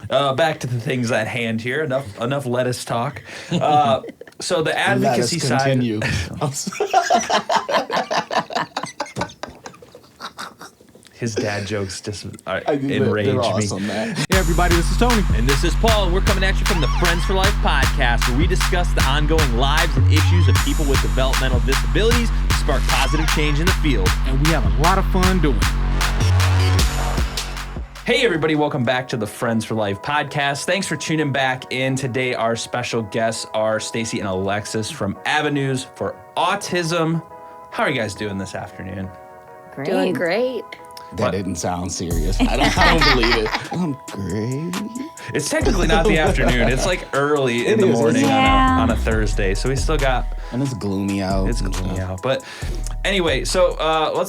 back to the things at hand here. Enough lettuce talk. So the advocacy side. His dad jokes just enrage they're awesome, me. Man. Hey everybody, this is Tony. And this is Paul, and we're coming at you from the Friends for Life podcast, where we discuss the ongoing lives and issues of people with developmental disabilities to spark positive change in the field. And we have a lot of fun doing it. Hey everybody, welcome back to the Friends for Life podcast. Thanks for tuning back in. Today our special guests are Stacy and Alexis from Avenues for Autism. How are you guys doing this afternoon? Great. Doing great. That didn't sound serious. I don't believe it. I'm great. It's technically not the afternoon. It's like early in the morning on a Thursday. So we still got... And it's gloomy out. It's gloomy out. But anyway, so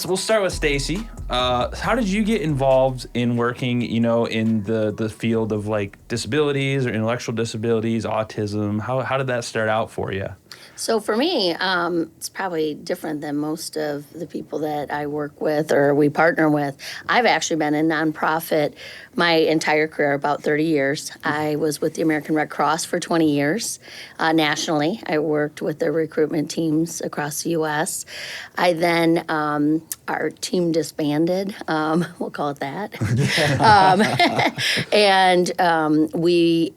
we'll start with Stacy. How did you get involved in working, in the field of like disabilities or intellectual disabilities, autism? How did that start out for you? So for me, it's probably different than most of the people that I work with or we partner with. I've actually been in nonprofit my entire career, about 30 years. I was with the American Red Cross for 20 years nationally. I worked with the recruitment teams across the U.S. I then, our team disbanded, we'll call it that.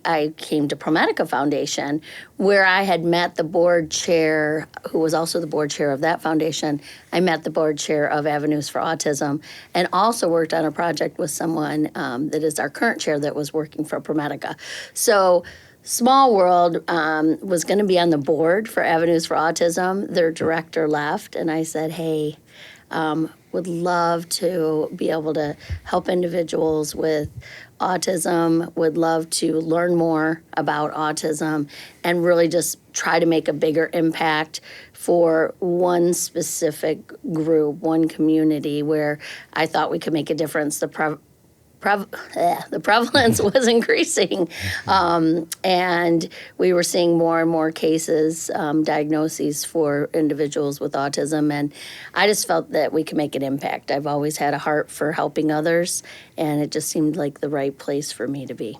I came to ProMedica Foundation, where I had met the board chair, who was also the board chair of that foundation. I met the board chair of Avenues for Autism, and also worked on a project with someone that is our current chair that was working for ProMedica. So small world, was going to be on the board for Avenues for Autism. Their director left, and I said, hey, would love to be able to help individuals with autism, would love to learn more about autism, and really just try to make a bigger impact for one specific group, one community where I thought we could make a difference. The prevalence was increasing, and we were seeing more and more cases, diagnoses for individuals with autism, and I just felt that we could make an impact. I've always had a heart for helping others, and it just seemed like the right place for me to be.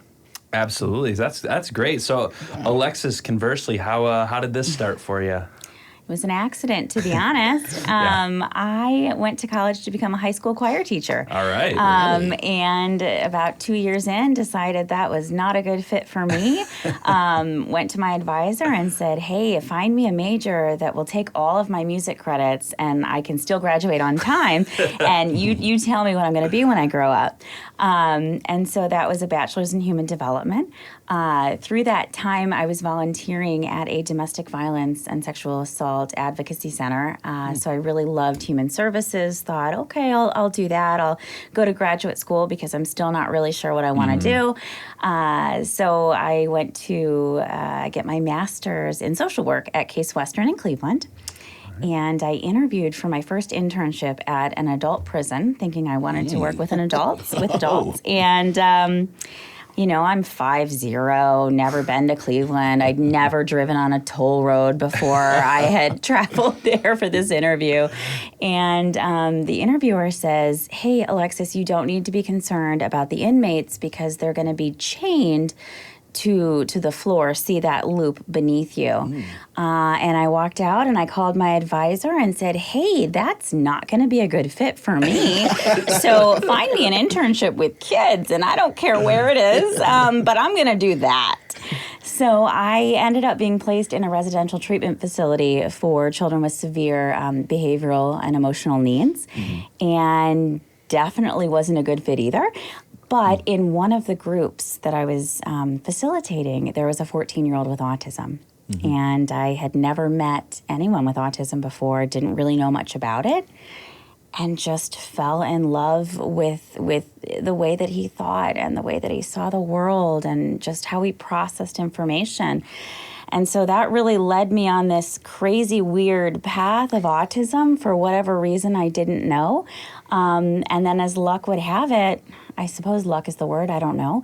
Absolutely, that's great. So, Alexis, conversely, how did this start for you? It was an accident, to be honest. I went to college to become a high school choir teacher. All right. Really? And about 2 years in, decided that was not a good fit for me. Went to my advisor and said, hey, find me a major that will take all of my music credits and I can still graduate on time. And you tell me what I'm going to be when I grow up. And so that was a bachelor's in human development. Through that time, I was volunteering at a domestic violence and sexual assault advocacy center. So I really loved human services, thought, okay, I'll do that. I'll go to graduate school because I'm still not really sure what I want to do. So I went to get my master's in social work at Case Western in Cleveland. And I interviewed for my first internship at an adult prison, thinking I wanted to work with adults. And, I'm 5'0", never been to Cleveland. I'd never driven on a toll road before I had traveled there for this interview. And the interviewer says, hey, Alexis, you don't need to be concerned about the inmates because they're going to be chained to the floor, see that loop beneath you. And I walked out and I called my advisor and said, hey, that's not going to be a good fit for me. So find me an internship with kids, and I don't care where it is, but I'm going to do that. So I ended up being placed in a residential treatment facility for children with severe behavioral and emotional needs, and definitely wasn't a good fit either. But in one of the groups that I was facilitating, there was a 14-year-old with autism. And I had never met anyone with autism before, didn't really know much about it, and just fell in love with the way that he thought and the way that he saw the world and just how he processed information. And so that really led me on this crazy, weird path of autism for whatever reason I didn't know. And then as luck would have it, I suppose luck is the word, I don't know.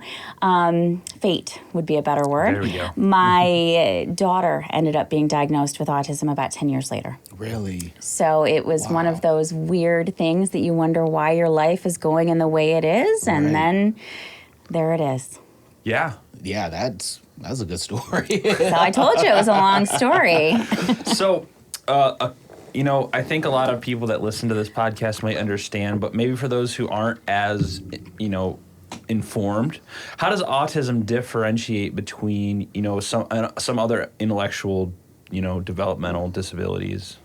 Fate would be a better word. There we go. My daughter ended up being diagnosed with autism about 10 years later. Really? So it was one of those weird things that you wonder why your life is going in the way it is, and then there it is. Yeah. Yeah, that's a good story. So I told you it was a long story. So, I think a lot of people that listen to this podcast might understand, but maybe for those who aren't as, informed, how does autism differentiate between, some other intellectual, developmental disabilities?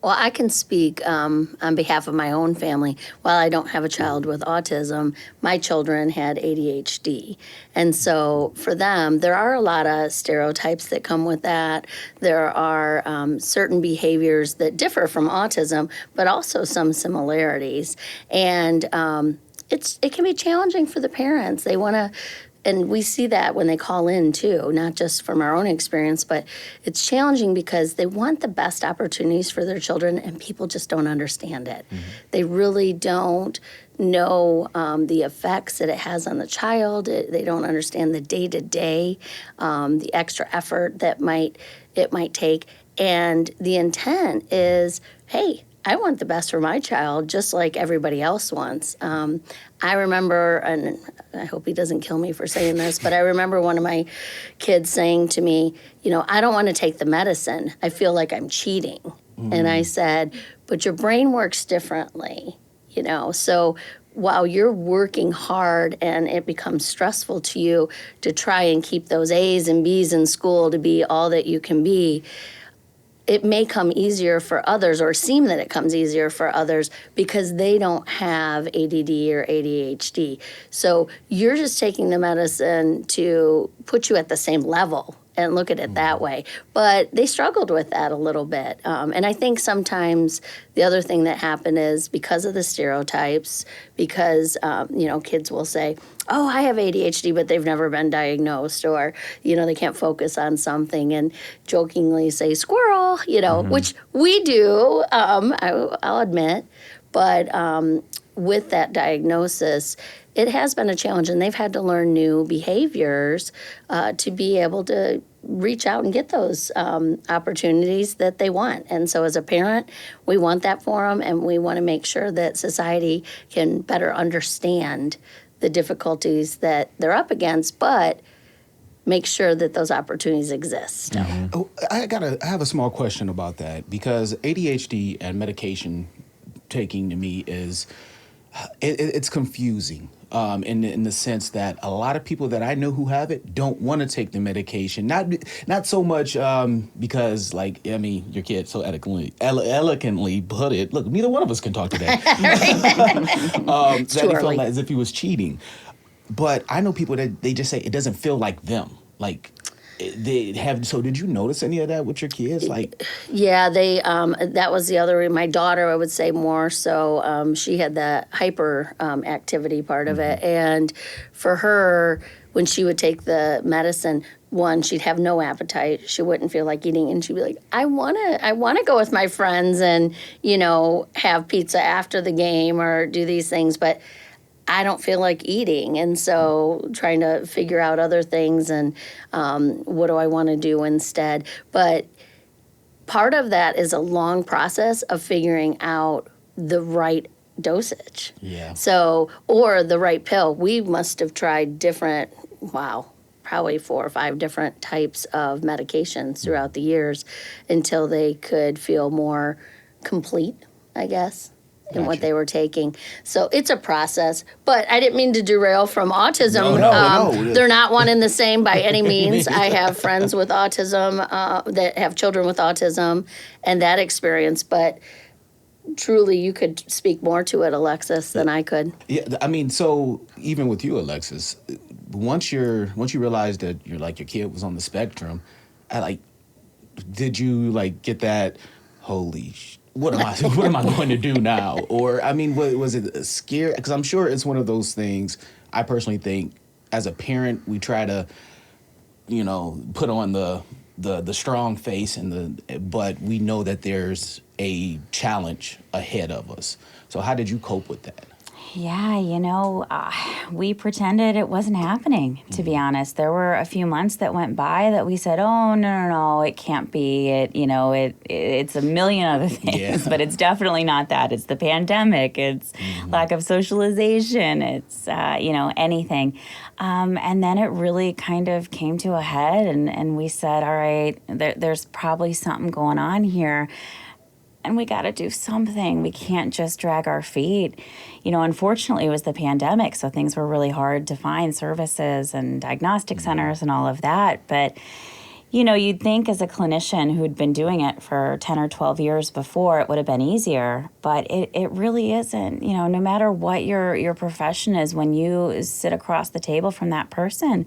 Well, I can speak on behalf of my own family. While I don't have a child with autism, my children had ADHD. And so for them, there are a lot of stereotypes that come with that. There are certain behaviors that differ from autism, but also some similarities. And it can be challenging for the parents. They want to, and we see that when they call in too, not just from our own experience, but it's challenging because they want the best opportunities for their children and people just don't understand it. Mm-hmm. They really don't know the effects that it has on the child. They don't understand the day-to-day, the extra effort that it might take. And the intent is, hey, I want the best for my child just like everybody else wants. I remember, and I hope he doesn't kill me for saying this, but I remember one of my kids saying to me, I don't want to take the medicine. I feel like I'm cheating. And I said, but your brain works differently, So while you're working hard and it becomes stressful to you to try and keep those A's and B's in school to be all that you can be, it may come easier for others or seem that it comes easier for others because they don't have ADD or ADHD. So you're just taking the medicine to put you at the same level and look at it that way. But they struggled with that a little bit. And I think sometimes the other thing that happened is because of the stereotypes, because, kids will say, oh, I have ADHD, but they've never been diagnosed, or, they can't focus on something and jokingly say squirrel, which we do, I'll admit. But with that diagnosis, it has been a challenge, and they've had to learn new behaviors to be able to reach out and get those opportunities that they want. And so as a parent, we want that for them, and we want to make sure that society can better understand the difficulties that they're up against, but make sure that those opportunities exist. Mm-hmm. Oh, I have a small question about that, because ADHD and medication taking to me is it's confusing. In the sense that a lot of people that I know who have it don't want to take the medication. Not so much because, your kid so elegantly put it. Look, neither one of us can talk today. That he felt as if he was cheating. But I know people that they just say it doesn't feel like them. Like they have. So did you notice any of that with your kids? Yeah, they. That was the other. My daughter, I would say more so. She had the hyper activity part of it, and for her, when she would take the medicine, she'd have no appetite. She wouldn't feel like eating, and she'd be like, I wanna go with my friends and have pizza after the game or do these things, but I don't feel like eating. And so trying to figure out other things and what do I want to do instead. But part of that is a long process of figuring out the right dosage. Yeah. So, or the right pill. We must have tried probably 4 or 5 different types of medications throughout the years until they could feel more complete, I guess, in what they were taking. So it's a process. But I didn't mean to derail from autism. No. They're not one and the same by any means. I have friends with autism that have children with autism and that experience. But truly, you could speak more to it, Alexis, than I could. Yeah, I mean, so even with you, Alexis, once you realize that your kid was on the spectrum, did you get that holy what am I going to do now? Or I mean, was it a scare? Because I'm sure it's one of those things. I personally think as a parent, we try to put on the strong face but we know that there's a challenge ahead of us. So how did you cope with that? Yeah, we pretended it wasn't happening, to be honest. There were a few months that went by that we said, oh, no, it can't be. It's a million other things, but it's definitely not that. It's the pandemic. It's lack of socialization. It's, anything. And then it really kind of came to a head, and we said, all right, there's probably something going on here. And we got to do something. We can't just drag our feet. Unfortunately, it was the pandemic, so things were really hard to find services and diagnostic centers and all of that. But, you'd think as a clinician who'd been doing it for 10 or 12 years before, it would have been easier. But it really isn't. No matter what your profession is, when you sit across the table from that person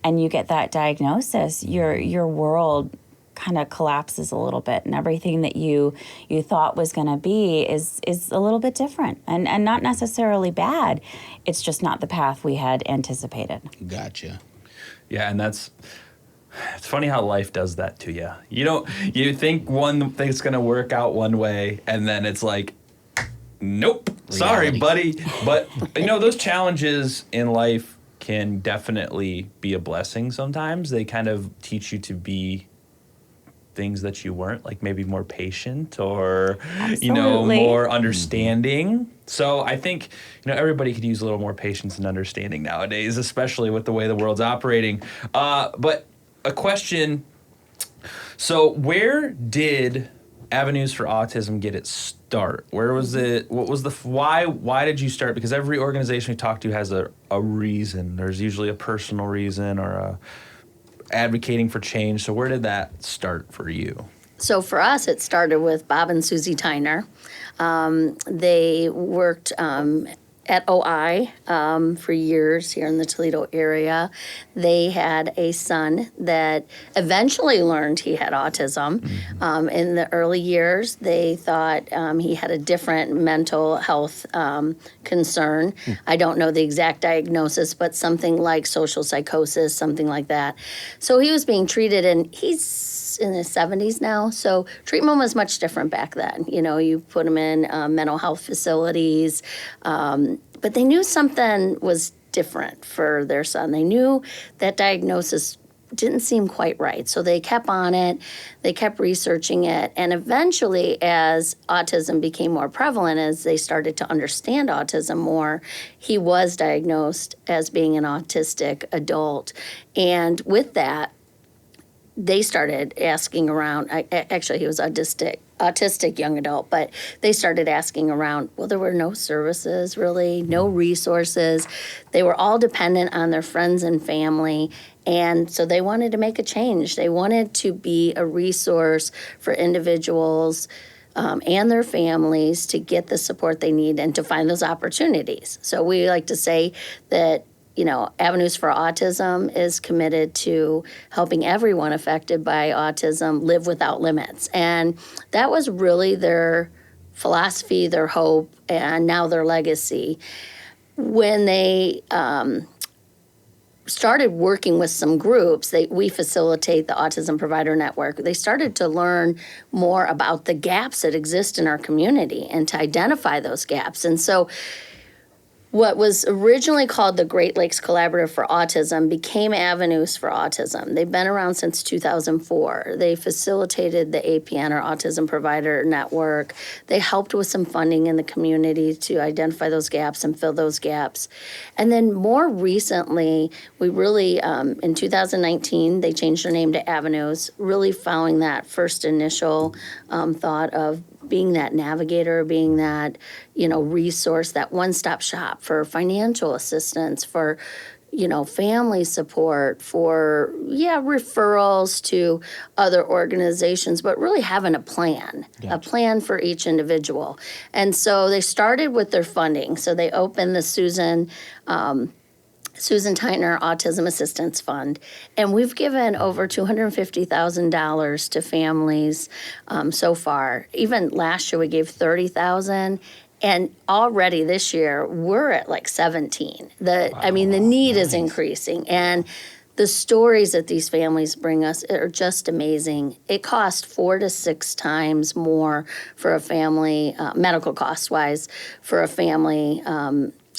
and you get that diagnosis, your world kind of collapses a little bit, and everything that you thought was going to be is a little bit different, and not necessarily bad. It's just not the path we had anticipated. Gotcha. Yeah, and it's funny how life does that to you. You think one thing's going to work out one way, and then it's like, nope, sorry, buddy. But those challenges in life can definitely be a blessing sometimes. They kind of teach you to be things that you weren't, like maybe more patient or more understanding. So I think everybody could use a little more patience and understanding nowadays, especially with the way the world's operating. But a question, so where did Avenues for Autism get its start? Where was it? What was why did you start? Because every organization we talk to has a reason. There's usually a personal reason or a advocating for change. So where did that start for you? So for us, it started with Bob and Susie Tyner. They worked at OI for years here in the Toledo area. They had a son that eventually learned he had autism. In the early years, they thought he had a different mental health concern. I don't know the exact diagnosis, but something like social psychosis, something like that. So he was being treated, and he's in his 70s now, so treatment was much different back then. You put him in mental health facilities, but they knew something was different for their son. They knew that diagnosis didn't seem quite right, so they kept on it, they kept researching it, and eventually, as autism became more prevalent, as they started to understand autism more, he was diagnosed as being an autistic adult, and with that, they started asking around. Actually, he was autistic young adult, but they started asking around. Well, there were no services, really, no resources. They were all dependent on their friends and family, and so they wanted to make a change. They wanted to be a resource for individuals and their families to get the support they need and to find those opportunities. So we like to say that Avenues for Autism is committed to helping everyone affected by autism live without limits. And that was really their philosophy, their hope, and now their legacy. When they started working with some groups, we facilitate the Autism Provider Network. They started to learn more about the gaps that exist in our community and to identify those gaps. And so what was originally called the Great Lakes Collaborative for Autism became Avenues for Autism. They've been around since 2004. They facilitated the APN, or Autism Provider Network. They helped with some funding in the community to identify those gaps and fill those gaps. And then more recently, we really, in 2019, they changed their name to Avenues, really following that first initial thought of being that navigator, being that, resource, that one-stop shop for financial assistance, for, family support, for, referrals to other organizations, but really having a plan, a plan for each individual. And so they started with their funding. So they opened the Susan Tyner Autism Assistance Fund, and we've given over $250,000 to families so far. Even last year we gave $30,000, and already this year we're at like 17. The need is increasing, and the stories that these families bring us are just amazing. It costs 4 to 6 times more for a family, medical cost-wise, for a family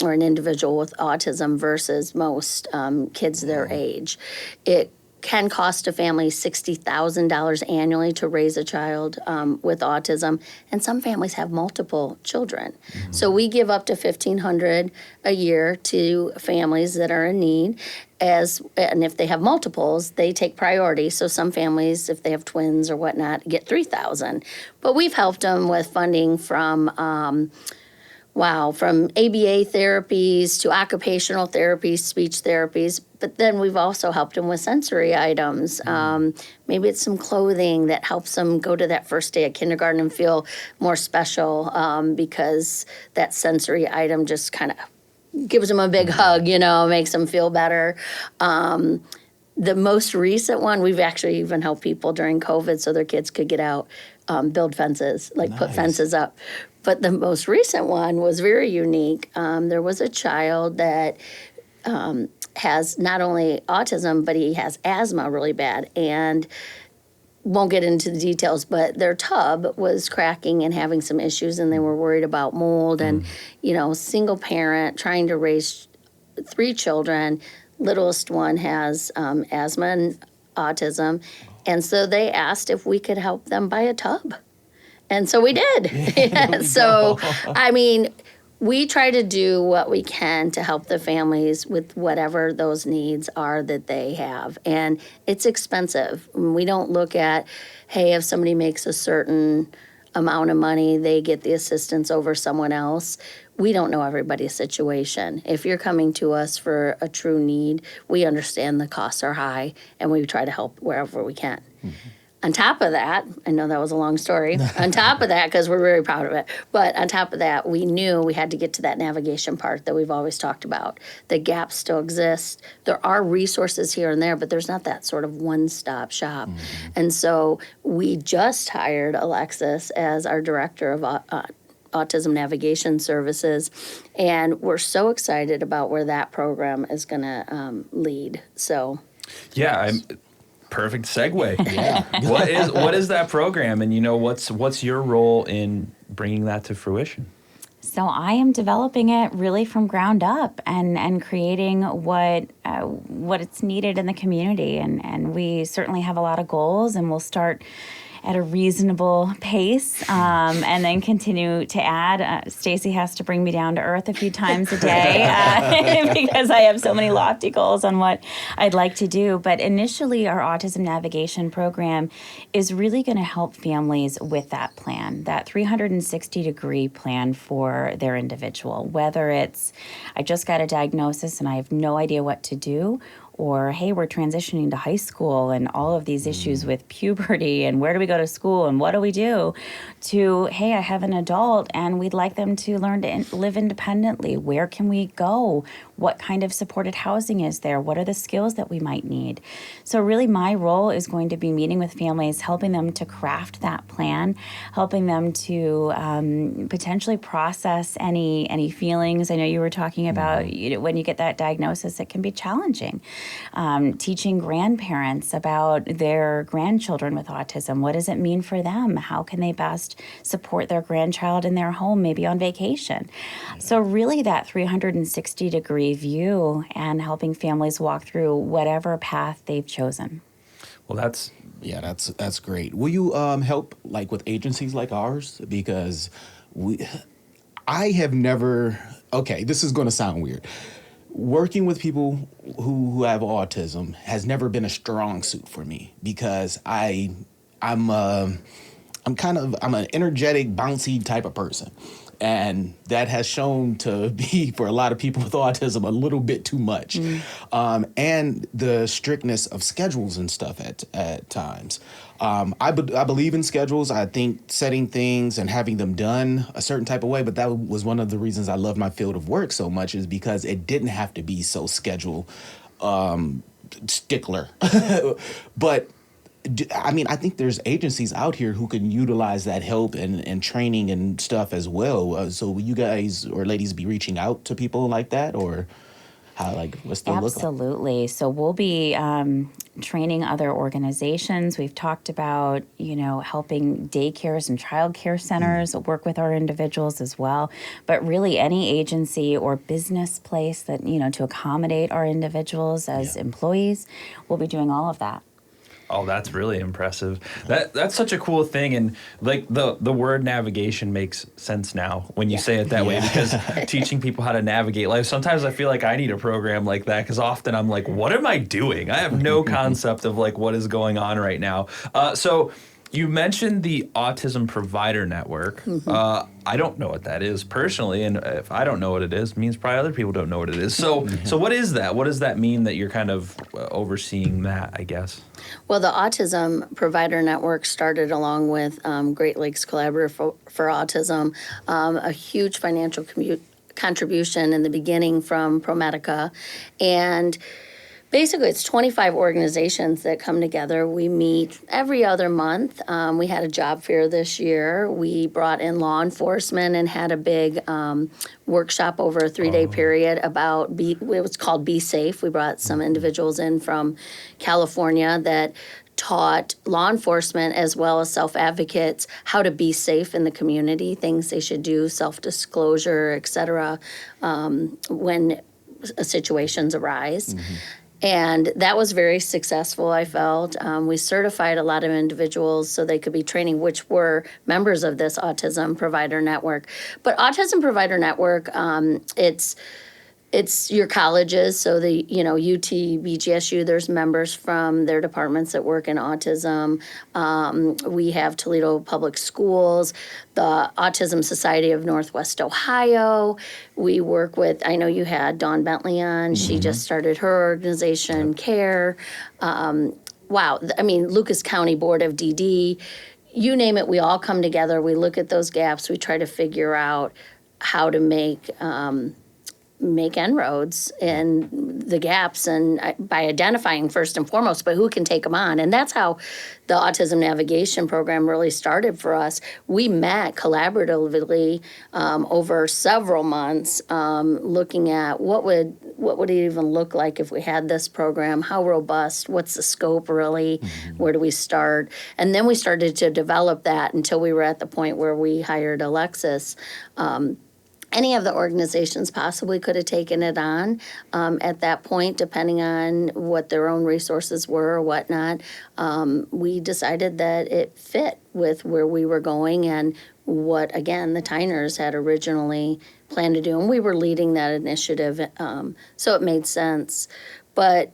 or an individual with autism versus most kids their age. It can cost a family $60,000 annually to raise a child with autism, and some families have multiple children. So we give up to $1,500 a year to families that are in need. And if they have multiples, they take priority. So some families, if they have twins or whatnot, get $3,000. But we've helped them with funding from from ABA therapies to occupational therapies, speech therapies. But then we've also helped them with sensory items. Maybe it's some clothing that helps them go to that first day of kindergarten and feel more special because that sensory item just kind of gives them a big hug, makes them feel better. The most recent one, we've actually even helped people during COVID so their kids could get out, build fences, put fences up. But the most recent one was very unique. There was a child that has not only autism, but he has asthma really bad. And won't get into the details, but their tub was cracking and having some issues, and they were worried about mold. And, single parent trying to raise 3 children. Littlest one has asthma and autism. And so they asked if we could help them buy a tub. And so we did. So, we try to do what we can to help the families with whatever those needs are that they have. And it's expensive. We don't look at, hey, if somebody makes a certain amount of money, they get the assistance over someone else. We don't know everybody's situation. If you're coming to us for a true need, we understand the costs are high, and we try to help wherever we can. On top of that, I know that was a long story. On top of that, because we're very proud of it, but on top of that, we knew we had to get to that navigation part that we've always talked about. The gaps still exist. There are resources here and there, but there's not that sort of one-stop shop. And so we just hired Alexis as our director of Autism Navigation Services, and we're so excited about where that program is going to lead. So, yeah, perfect segue. Yeah. What is that program, and what's your role in bringing that to fruition? So I am developing it really from ground up and creating what it's needed in the community, and we certainly have a lot of goals, and we'll start at a reasonable pace, and then continue to add. Stacy has to bring me down to earth a few times a day because I have so many lofty goals on what I'd like to do. But initially, our Autism Navigation program is really going to help families with that plan, that 360-degree plan for their individual, whether it's, I just got a diagnosis and I have no idea what to do, or, hey, we're transitioning to high school and all of these issues with puberty and where do we go to school and what do we do, to, hey, I have an adult and we'd like them to learn to live independently. Where can we go? What kind of supported housing is there? What are the skills that we might need? So really my role is going to be meeting with families, helping them to craft that plan, helping them to potentially process any feelings. I know you were talking about when you get that diagnosis, it can be challenging. Teaching grandparents about their grandchildren with autism. What does it mean for them? How can they best support their grandchild in their home, maybe on vacation? So really that 360-degree view and helping families walk through whatever path they've chosen. Well, that's great. Will you help with agencies like ours? Because I have never. Okay, this is going to sound weird. Working with people who have autism has never been a strong suit for me because I'm an energetic, bouncy type of person. And that has shown to be, for a lot of people with autism, a little bit too much. And the strictness of schedules and stuff at times. I believe in schedules. I think setting things and having them done a certain type of way, but that was one of the reasons I love my field of work so much, is because it didn't have to be so schedule stickler. But I think there's agencies out here who can utilize that help and training and stuff as well. So will you guys or ladies be reaching out to people like that, or What's the look like? Absolutely. So we'll be training other organizations. We've talked about, helping daycares and childcare centers work with our individuals as well. But really any agency or business place that, to accommodate our individuals as employees, we'll be doing all of that. Oh, that's really impressive. That's such a cool thing, and like the word navigation makes sense now when you say it that way, because teaching people how to navigate life. Sometimes I feel like I need a program like that, because often I'm like, what am I doing? I have no concept of like what is going on right now. So you mentioned the Autism Provider Network. I don't know what that is personally, and if I don't know what it is, it means probably other people don't know what it is. So what is that? What does that mean that you're kind of overseeing that, I guess? Well, the Autism Provider Network started along with Great Lakes Collaborative for Autism, a huge financial contribution in the beginning from ProMedica. And basically, it's 25 organizations that come together. We meet every other month. We had a job fair this year. We brought in law enforcement and had a big workshop over a 3-day period about, it was called Be Safe. We brought some individuals in from California that taught law enforcement as well as self-advocates how to be safe in the community, things they should do, self-disclosure, et cetera, when situations arise. And that was very successful, I felt. We certified a lot of individuals so they could be training, which were members of this Autism Provider Network. But Autism Provider Network, it's your colleges, so the UT, BGSU, there's members from their departments that work in autism. We have Toledo Public Schools, the Autism Society of Northwest Ohio. We work with, I know you had Dawn Bentley on. She just started her organization, CARE. Lucas County Board of DD. You name it, we all come together. We look at those gaps. We try to figure out how to make inroads in the gaps, and by identifying first and foremost, but who can take them on. And that's how the Autism Navigation Program really started for us. We met collaboratively over several months, looking at what would it even look like if we had this program, how robust, what's the scope really, where do we start? And then we started to develop that until we were at the point where we hired Alexis. Any of the organizations possibly could have taken it on at that point, depending on what their own resources were or whatnot. We decided that it fit with where we were going and what, again, the Tyners had originally planned to do. And we were leading that initiative, so it made sense. But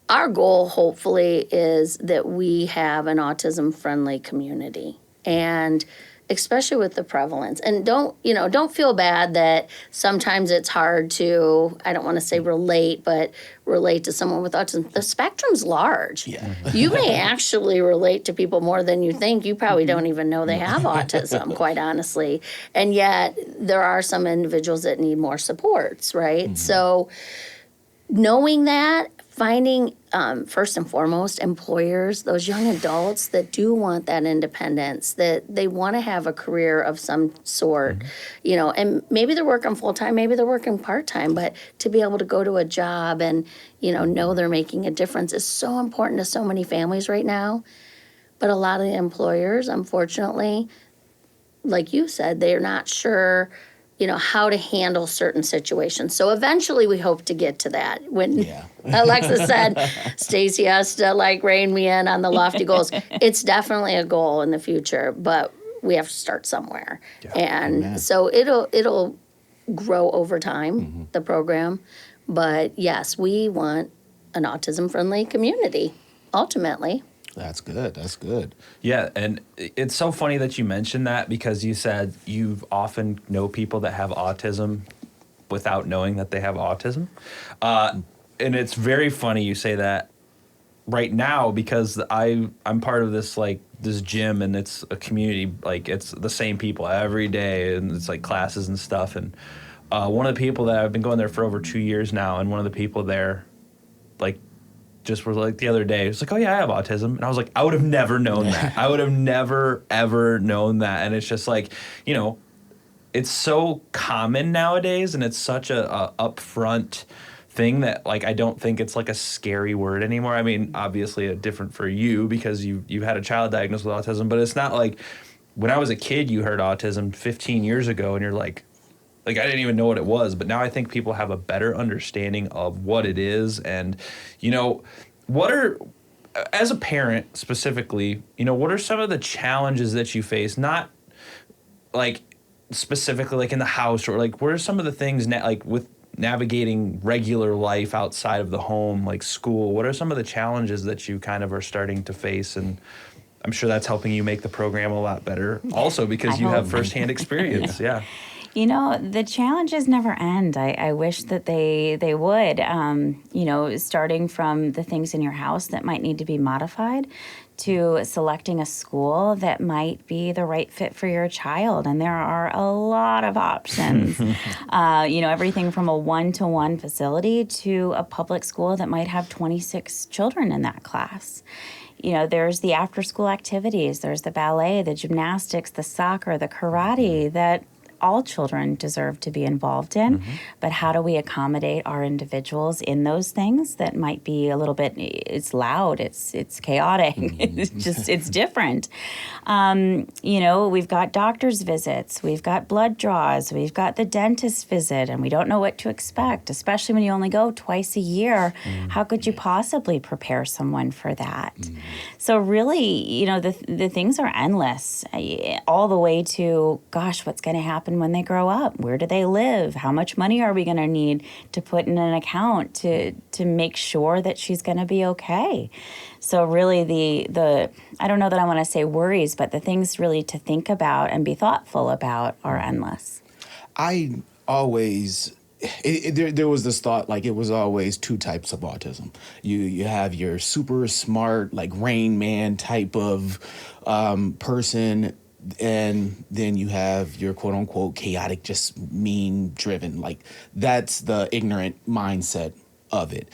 our goal, hopefully, is that we have an autism-friendly community. And especially with the prevalence. And don't feel bad that sometimes it's hard to, I don't want to say relate to someone with autism. The spectrum's large. Yeah. You may actually relate to people more than you think. You probably don't even know they have autism, quite honestly. And yet there are some individuals that need more supports, right? So knowing that, finding, first and foremost, employers, those young adults that do want that independence, that they want to have a career of some sort, and maybe they're working full-time, maybe they're working part-time, but to be able to go to a job and, know they're making a difference is so important to so many families right now. But a lot of the employers, unfortunately, like you said, they're not sure how to handle certain situations. So eventually we hope to get to that. When Alexis said, Stacy has to rein me in on the lofty goals. It's definitely a goal in the future, but we have to start somewhere. Yeah. And so it'll grow over time, the program. But yes, we want an autism-friendly community, ultimately. That's good. That's good. Yeah, and it's so funny that you mentioned that, because you said you often know people that have autism without knowing that they have autism. And it's very funny you say that right now, because I'm part of this this gym, and it's a community, it's the same people every day, and it's classes and stuff. And one of the people that I've been going there for over 2 years now, and one of the people there just was the other day, it's oh yeah, I have autism. And I was I would have never known that. I would have never, ever known that. And it's just it's so common nowadays, and it's such a upfront thing that like I don't think it's like a scary word anymore. I mean, obviously different for you because you had a child diagnosed with autism, but it's not like when I was a kid you heard autism 15 years ago and you're like I didn't even know what it was, but now I think people have a better understanding of what it is. And, you know, as a parent specifically, you know, what are some of the challenges that you face? Not like specifically like in the house or like what are some of the things like with navigating regular life outside of the home, like school? What are some of the challenges that you kind of are starting to face? And I'm sure that's helping you make the program a lot better also because you have firsthand experience. Yeah. You know, the challenges never end. I wish that they would, you know, starting from the things in your house that might need to be modified to selecting a school that might be the right fit for your child. And there are a lot of options. You know, everything from a one-to-one facility to a public school that might have 26 children in that class. You know, there's the after-school activities. There's the ballet, the gymnastics, the soccer, the karate that all children deserve to be involved in, but how do we accommodate our individuals in those things that might be a little bit, it's loud, it's chaotic, it's different. You know, we've got doctor's visits, we've got blood draws, we've got the dentist visit, and we don't know what to expect, especially when you only go twice a year. How could you possibly prepare someone for that? So really, you know, the things are endless, all the way to, gosh, what's going to happen when they grow up? Where do they live? How much money are we going to need to put in an account to make sure that she's going to be okay? So really the I don't know that I want to say worries, but the things really to think about and be thoughtful about are endless. I always there was this thought like it was always two types of autism. You have your super smart like Rain Man type of person, and then you have your quote unquote chaotic, just mean driven. Like that's the ignorant mindset of it.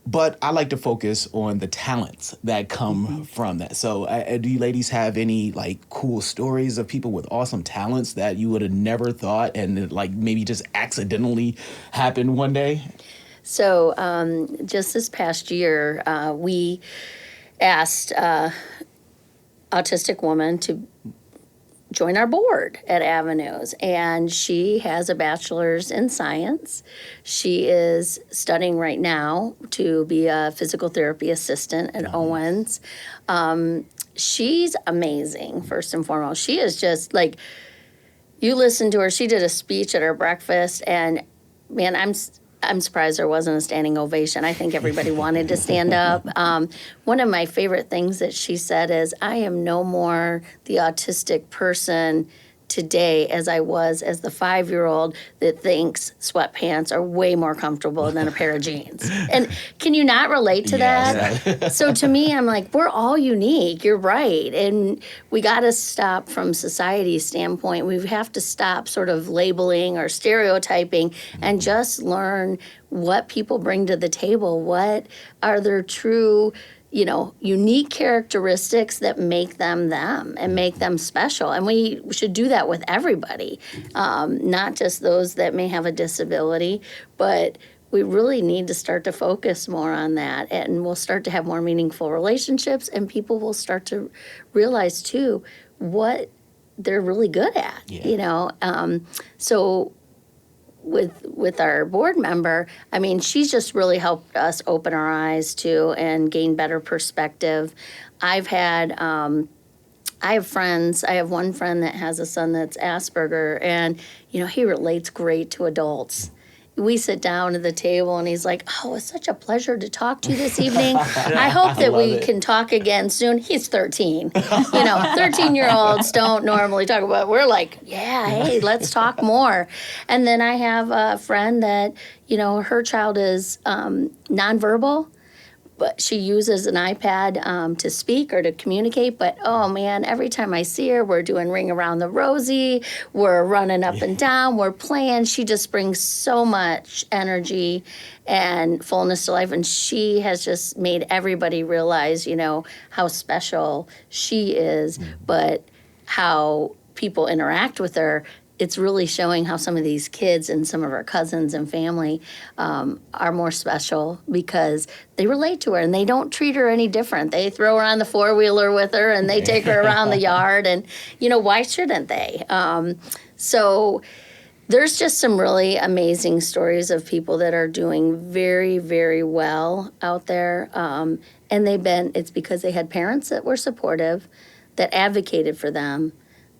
But I like to focus on the talents that come from that. So do you ladies have any like cool stories of people with awesome talents that you would have never thought and like maybe just accidentally happened one day? So just this past year, we asked autistic woman to join our board at Avenues, and she has a bachelor's in science. She is studying right now to be a physical therapy assistant at Owens. She's amazing, first and foremost. She is just like, you listen to her, she did a speech at our breakfast, and man, I'm surprised there wasn't a standing ovation. I think everybody wanted to stand up. One of my favorite things that she said is, I am no more the autistic person today as I was as the 5-year-old that thinks sweatpants are way more comfortable than a pair of jeans. And can you not relate to that? So to me, I'm like, we're all unique. You're right. And we got to stop from society's standpoint. We have to stop sort of labeling or stereotyping and just learn what people bring to the table. What are their true, you know, unique characteristics that make them them and make them special. And we should do that with everybody, not just those that may have a disability, but we really need to start to focus more on that, and we'll start to have more meaningful relationships, and people will start to realize too what they're really good at, you know. So with our board member, I mean, she's just really helped us open our eyes to and gain better perspective. I have friends. I have one friend that has a son that's Asperger, and, you know, he relates great to adults. We sit down at the table and he's like, oh, it's such a pleasure to talk to you this evening. I hope that we can talk again soon. He's 13. You know, 13-year-olds don't normally talk about, we're like, yeah, hey, let's talk more. And then I have a friend that, you know, her child is nonverbal, but she uses an iPad to speak or to communicate. But, oh, man, every time I see her, we're doing Ring Around the Rosie. We're running up and down. We're playing. She just brings so much energy and fullness to life. And she has just made everybody realize, you know, how special she is, but how people interact with her it's really showing how some of these kids and some of our cousins and family are more special because they relate to her and they don't treat her any different. They throw her on the four-wheeler with her and they take her around the yard, and why shouldn't they? So there's just some really amazing stories of people that are doing very, very well out there, and it's because they had parents that were supportive, that advocated for them,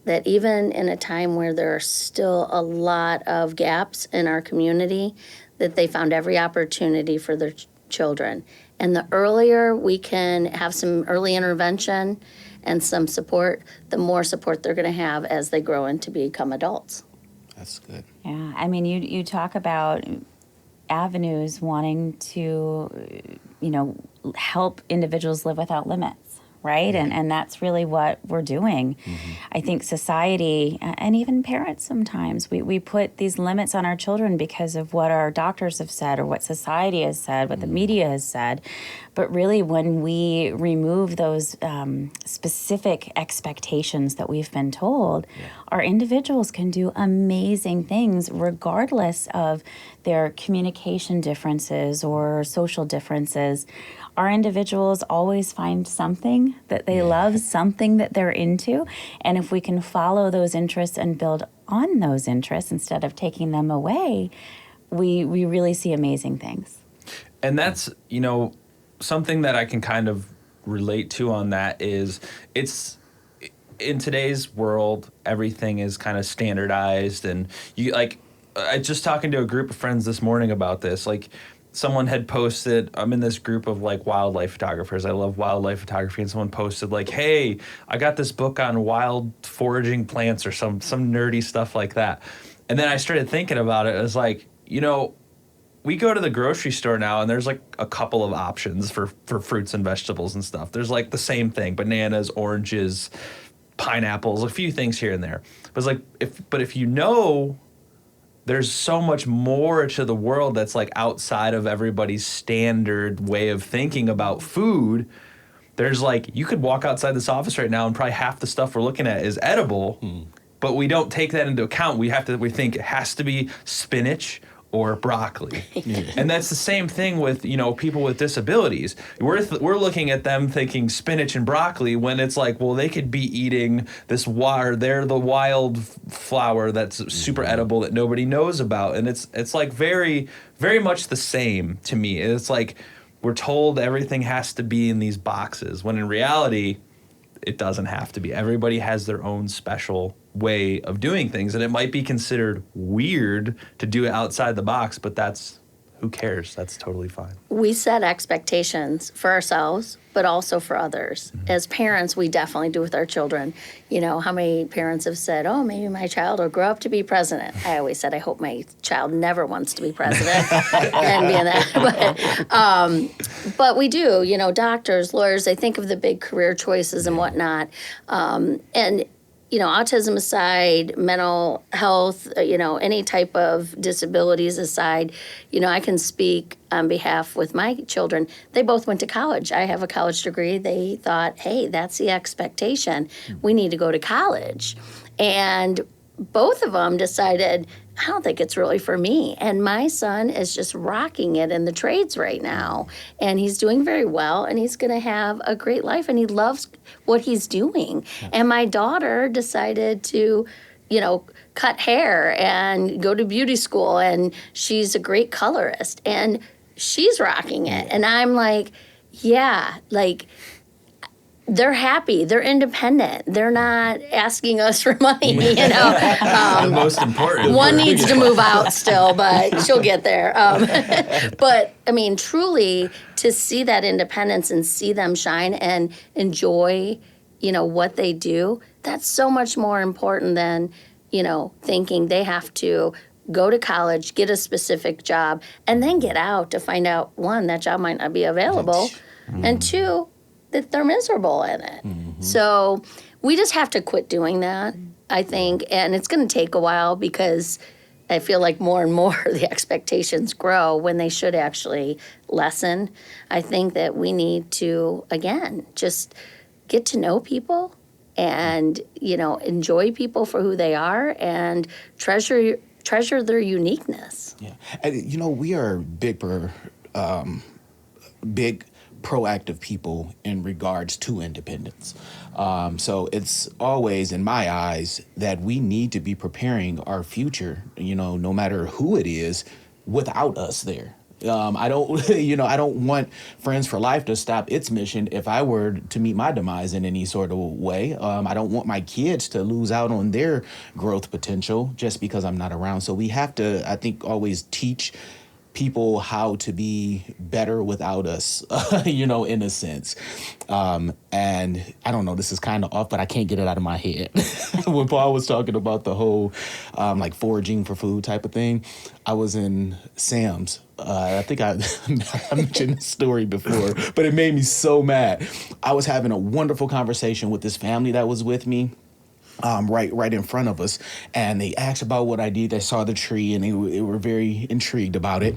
that even in a time where there are still a lot of gaps in our community, that they found every opportunity for their children. And the earlier we can have some early intervention and some support, the more support they're going to have as they grow and to become adults. That's good. Yeah, I mean, you talk about avenues wanting to, help individuals live without limits, right? And that's really what we're doing. I think society and even parents sometimes, we put these limits on our children because of what our doctors have said or what society has said, what the media has said. But really, when we remove those specific expectations that we've been told, our individuals can do amazing things regardless of their communication differences or social differences. Our individuals always find something that they love, something that they're into. And if we can follow those interests and build on those interests instead of taking them away, we really see amazing things. And that's, something that I can kind of relate to on that is it's in today's world, everything is kind of standardized. And I just talking to a group of friends this morning about this, someone had posted, I'm in this group of wildlife photographers. I love wildlife photography. And someone posted hey, I got this book on wild foraging plants or some nerdy stuff like that. And then I started thinking about it. It was we go to the grocery store now and there's a couple of options for fruits and vegetables and stuff. There's the same thing, bananas, oranges, pineapples, a few things here and there. But if there's so much more to the world that's outside of everybody's standard way of thinking about food. There's you could walk outside this office right now and probably half the stuff we're looking at is edible, but we don't take that into account. We think it has to be spinach or broccoli. And that's the same thing with, people with disabilities. We're looking at them thinking spinach and broccoli when it's they could be eating this they're the wild flower that's super edible that nobody knows about. And it's very, very much the same to me. It's we're told everything has to be in these boxes, when in reality, it doesn't have to be. Everybody has their own special way of doing things, and it might be considered weird to do it outside the box, but who cares? That's totally fine. We set expectations for ourselves, but also for others. As parents, we definitely do with our children. How many parents have said, oh, maybe my child will grow up to be president. I always said, I hope my child never wants to be president and be in that. But we do, doctors, lawyers, they think of the big career choices and whatnot. And autism aside, mental health, any type of disabilities aside, I can speak on behalf with my children. They both went to college. I have a college degree. They thought, hey, that's the expectation. We need to go to college. And both of them decided, I don't think it's really for me. And my son is just rocking it in the trades right now. And he's doing very well, and he's going to have a great life, and he loves what he's doing. And my daughter decided to, cut hair and go to beauty school, and she's a great colorist, and she's rocking it. And I'm they're happy. They're independent. They're not asking us for money, The most important. One needs to move out still, but she'll get there. But, truly, to see that independence and see them shine and enjoy, what they do, that's so much more important than, thinking they have to go to college, get a specific job, and then get out to find out, one, that job might not be available, and two, that they're miserable in it. So we just have to quit doing that, I think. And it's going to take a while because I feel like more and more the expectations grow when they should actually lessen. I think that we need to, again, just get to know people and, enjoy people for who they are and treasure their uniqueness. Yeah. And, we are big proactive people in regards to independence. So it's always, in my eyes, that we need to be preparing our future, no matter who it is, without us there. I don't, I don't want Friends for Life to stop its mission if I were to meet my demise in any sort of way. I don't want my kids to lose out on their growth potential just because I'm not around. So we have to, I think, always teach people how to be better without us, in a sense. And I don't know, this is kind of off, but I can't get it out of my head. When Paul was talking about the whole foraging for food type of thing, I was in Sam's. I think I mentioned this story before, but it made me so mad. I was having a wonderful conversation with this family that was with me. Right in front of us, and they asked about what I did. They saw the tree, and they were very intrigued about it.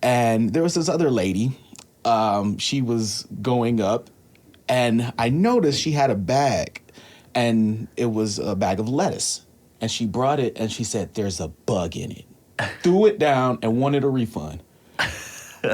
And there was this other lady. She was going up, and I noticed she had a bag, and it was a bag of lettuce. And she brought it, and she said, "There's a bug in it." Threw it down and wanted a refund.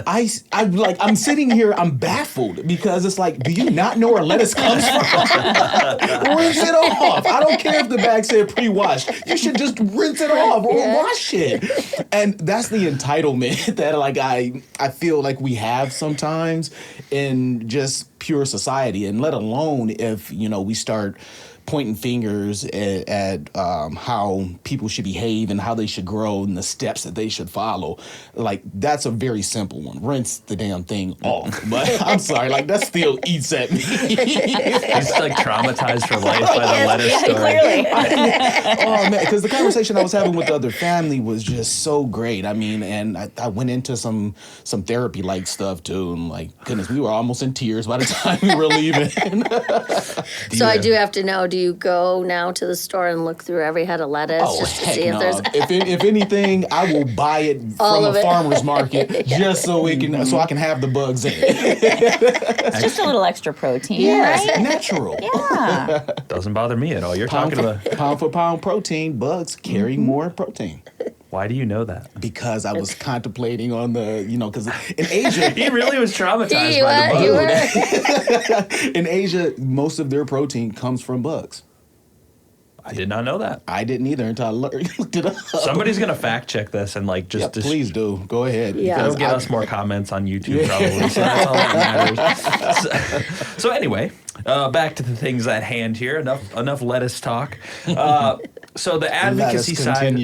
I'm sitting here, I'm baffled because it's like, do you not know where lettuce comes from? Rinse it off. I don't care if the bag said pre-washed. You should just rinse it off or wash it. And that's the entitlement that I feel like we have sometimes in just pure society, and let alone if, we start pointing fingers at how people should behave and how they should grow and the steps that they should follow. Like, that's a very simple one. Rinse the damn thing off. But I'm sorry, that still eats at me. He's traumatized for life by the lettuce story. Clearly. Oh, man, because the conversation I was having with the other family was just so great. I mean, and I went into some therapy-like stuff, too. And, goodness, we were almost in tears by the time we were leaving. So I do have to know, do you go now to the store and look through every head of lettuce just to see if there's... If anything, I will buy it from a farmer's market just so I can have the bugs in it. It's just a little extra protein, right? Natural. Yeah. Doesn't bother me at all. You're talking about pound for pound protein. Bugs carry more protein. Why do you know that? Because I was contemplating on the, because in Asia... He really was traumatized by the bug. In Asia, most of their protein comes from bugs. I did not know that. I didn't either until I looked it up. Somebody's going to fact check this and please do. Go ahead. Yeah. It'll get us more comments on YouTube probably. So that's all that matters. So anyway, back to the things at hand here. Enough lettuce talk. So the advocacy side.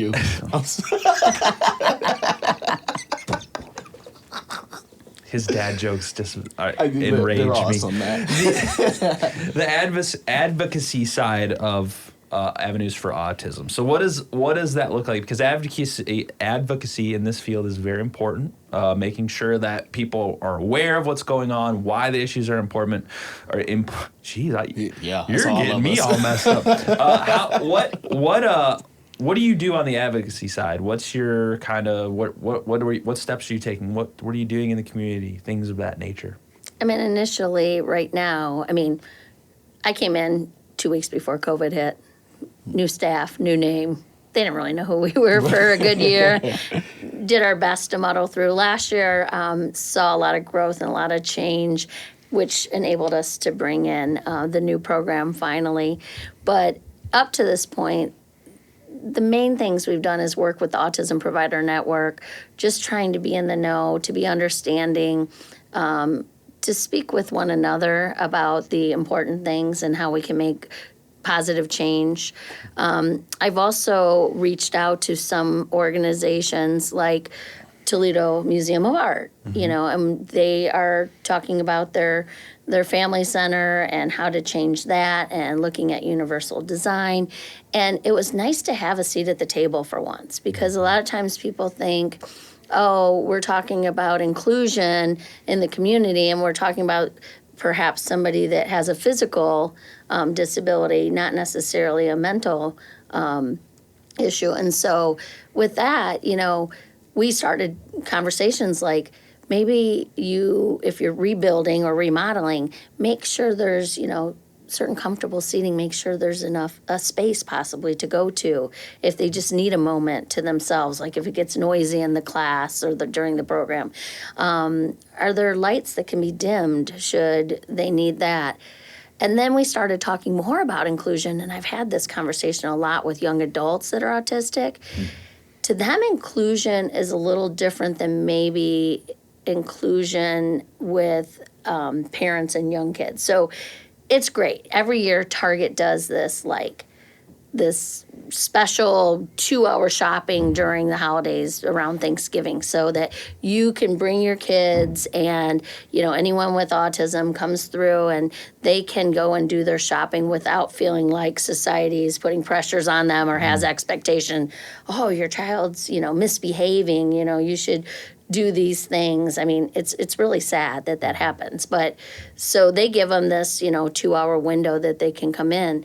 His dad jokes just enrage they're me. Awesome, man. The advocacy side of Avenues for Autism. So what does that look like? Because advocacy in this field is very important. Making sure that people are aware of what's going on, why the issues are important. You're getting me all messed up. What do you do on the advocacy side? What's your kind of what steps are you taking? What are you doing in the community? Things of that nature. Initially, right now, I came in 2 weeks before COVID hit. New staff, new name. They didn't really know who we were for a good year. Did our best to muddle through. Last year, saw a lot of growth and a lot of change, which enabled us to bring in the new program finally. But up to this point, the main things we've done is work with the Autism Provider Network, just trying to be in the know, to be understanding, to speak with one another about the important things and how we can make positive change. I've also reached out to some organizations like Toledo Museum of Art, and they are talking about their family center and how to change that and looking at universal design. And it was nice to have a seat at the table for once, because a lot of times people think, oh, we're talking about inclusion in the community and we're talking about perhaps somebody that has a physical disability, not necessarily a mental issue. And so with that, we started conversations like, maybe if you're rebuilding or remodeling, make sure there's, certain comfortable seating, make sure there's enough a space possibly to go to if they just need a moment to themselves, like if it gets noisy in the class or during the program. Are there lights that can be dimmed should they need that? And then we started talking more about inclusion, and I've had this conversation a lot with young adults that are autistic. To them, inclusion is a little different than maybe inclusion with parents and young kids. So it's great. Every year, Target does this special 2-hour shopping during the holidays around Thanksgiving, so that you can bring your kids, and anyone with autism comes through and they can go and do their shopping without feeling like society is putting pressures on them or has expectation. Oh, your child's misbehaving. You should do these things. I mean, it's really sad that happens. But so they give them this 2-hour window that they can come in.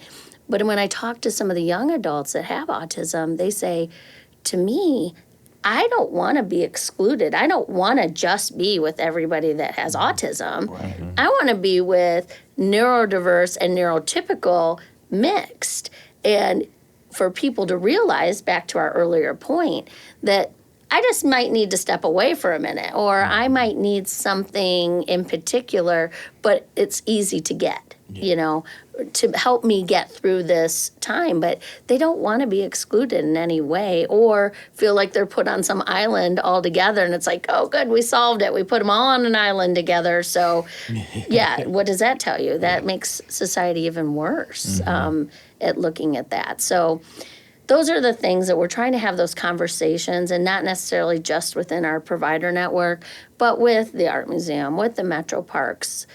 But when I talk to some of the young adults that have autism, they say, to me, I don't want to be excluded. I don't want to just be with everybody that has autism. Right. I want to be with neurodiverse and neurotypical mixed. And for people to realize, back to our earlier point, that I just might need to step away for a minute, or I might need something in particular, but it's easy to get, to help me get through this time. But they don't want to be excluded in any way or feel like they're put on some island all together. And it's like, oh, good, we solved it. We put them all on an island together. So, yeah, what does that tell you? That makes society even worse at looking at that. So those are the things that we're trying to have those conversations, and not necessarily just within our provider network, but with the Art Museum, with the Metro Parks,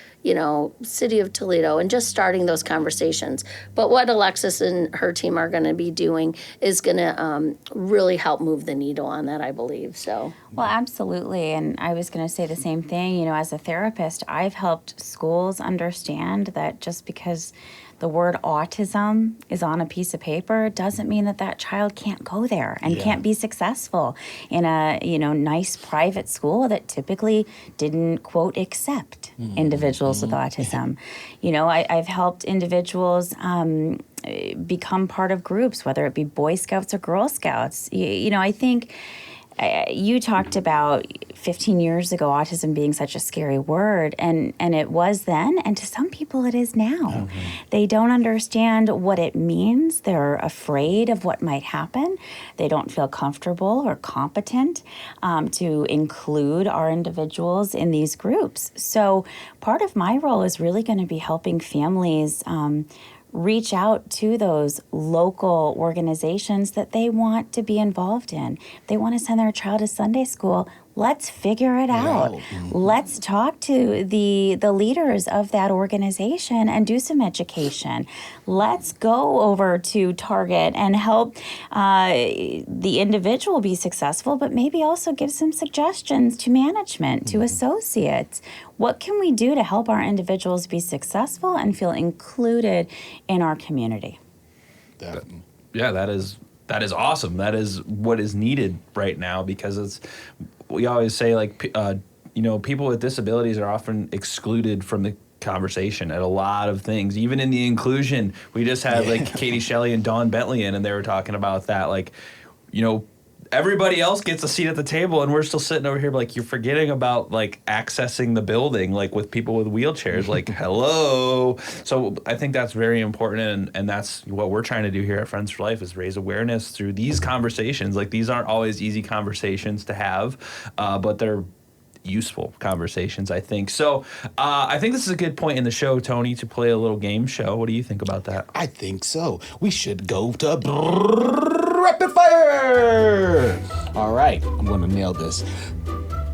City of Toledo, and just starting those conversations. But what Alexis and her team are going to be doing is going to really help move the needle on that, I believe. So. Well, absolutely. And I was going to say the same thing. As a therapist, I've helped schools understand that just because the word autism is on a piece of paper doesn't mean that child can't go there and can't be successful in a nice private school that typically didn't, quote, accept individuals with autism. I've helped individuals become part of groups, whether it be Boy Scouts or Girl Scouts. I think you talked about 15 years ago autism being such a scary word, and it was then, and to some people it is now. They don't understand what it means. They're afraid of what might happen. They don't feel comfortable or competent to include our individuals in these groups. So part of my role is really going to be helping families reach out to those local organizations that they want to be involved in. If they want to send their child to Sunday school, let's figure it out. Let's talk to the leaders of that organization and do some education. Let's go over to Target and help the individual be successful, but maybe also give some suggestions to management, to associates. What can we do to help our individuals be successful and feel included in our community? Yeah, that is awesome. That is what is needed right now, because we always say, people with disabilities are often excluded from the conversation at a lot of things. Even in the inclusion, we just had Katie Shelley and Dawn Bentley in, and they were talking about that. Everybody else gets a seat at the table, and we're still sitting over here you're forgetting about accessing the building with people with wheelchairs. Hello. So I think that's very important, and that's what we're trying to do here at Friends for Life, is raise awareness through these conversations. These aren't always easy conversations to have, but they're useful conversations, I think. So I think this is a good point in the show, Tony, to play a little game show. What do you think about that? I think so. We should go to Rapid Fire! All right, I'm going to nail this.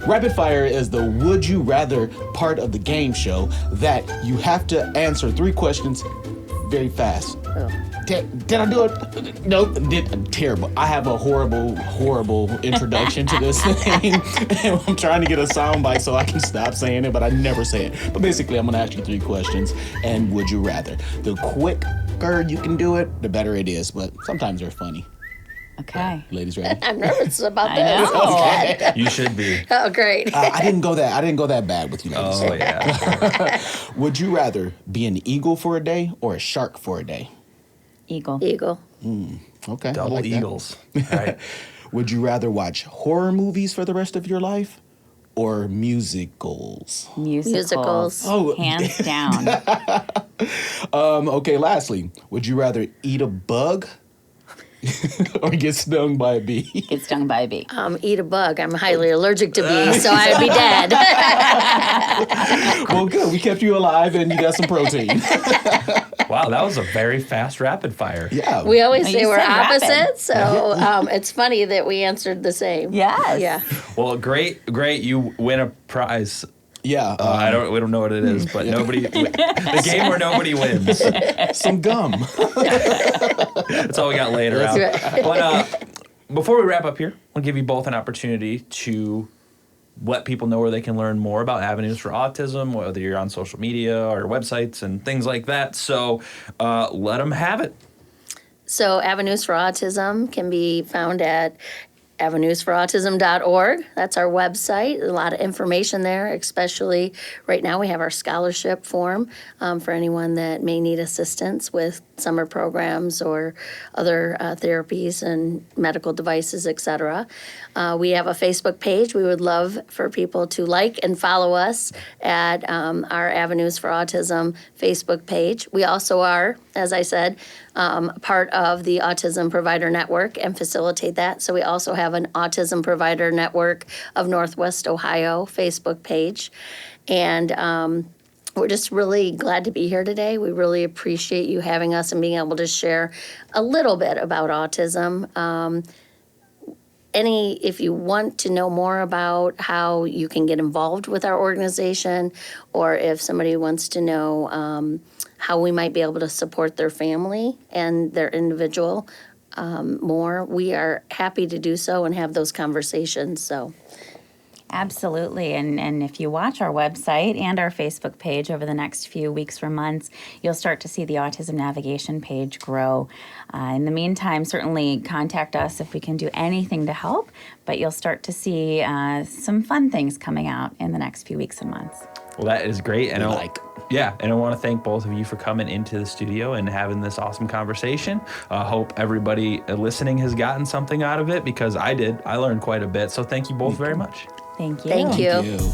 Rapid Fire is the would you rather part of the game show that you have to answer 3 questions very fast. Did I do it? Nope, terrible. I have a horrible introduction to this thing. I'm trying to get a soundbite so I can stop saying it, but I never say it. But basically, I'm going to ask you 3 questions, and would you rather. The quicker you can do it, the better it is, but sometimes they're funny. Okay. Ladies ready? I'm nervous about I this. know. You should be. Oh, great. I didn't go that bad with you ladies. Oh, yeah. Would you rather be an eagle for a day or a shark for a day? Eagle. Eagle. Okay. I Double like that. eagles. Right. Would you rather watch horror movies for the rest of your life or musicals? Musicals. Oh. Hands down. Okay, lastly, would you rather eat a bug or get stung by a bee? Get stung by a bee. Eat a bug. I'm highly allergic to bees, so I'd be dead. Well, good. We kept you alive and you got some protein. Wow, that was a very fast rapid fire. Yeah. We always Well, say you we're said rapid. opposites, so it's funny that we answered the same. Yes. Yeah. Well, great. You win a prize. Yeah. We don't know what it is, but the game where nobody wins. Some gum. That's all we got later out. That's right. But before we wrap up here, I'll give you both an opportunity to let people know where they can learn more about Avenues for Autism, whether you're on social media or websites and things like that. So let them have it. So Avenues for Autism can be found at avenuesforautism.org. That's our website. A lot of information there, especially right now we have our scholarship form for anyone that may need assistance with summer programs or other therapies and medical devices, etc. We have a Facebook page. We would love for people to like and follow us at our Avenues for Autism Facebook page. We also are, as I said, part of the Autism Provider Network and facilitate that. So we also have an Autism Provider Network of Northwest Ohio Facebook page. And we're just really glad to be here today. We really appreciate you having us and being able to share a little bit about autism. If you want to know more about how you can get involved with our organization, or if somebody wants to know how we might be able to support their family and their individual more, we are happy to do so and have those conversations. So. Absolutely. And if you watch our website and our Facebook page over the next few weeks or months, you'll start to see the Autism Navigation page grow. In the meantime, certainly contact us if we can do anything to help, but you'll start to see some fun things coming out in the next few weeks and months. Well, that is great. And Yeah. and I want to thank both of you for coming into the studio and having this awesome conversation. I hope everybody listening has gotten something out of it, because I did. I learned quite a bit. So thank you both very much. Thank you. Thank you. Thank you.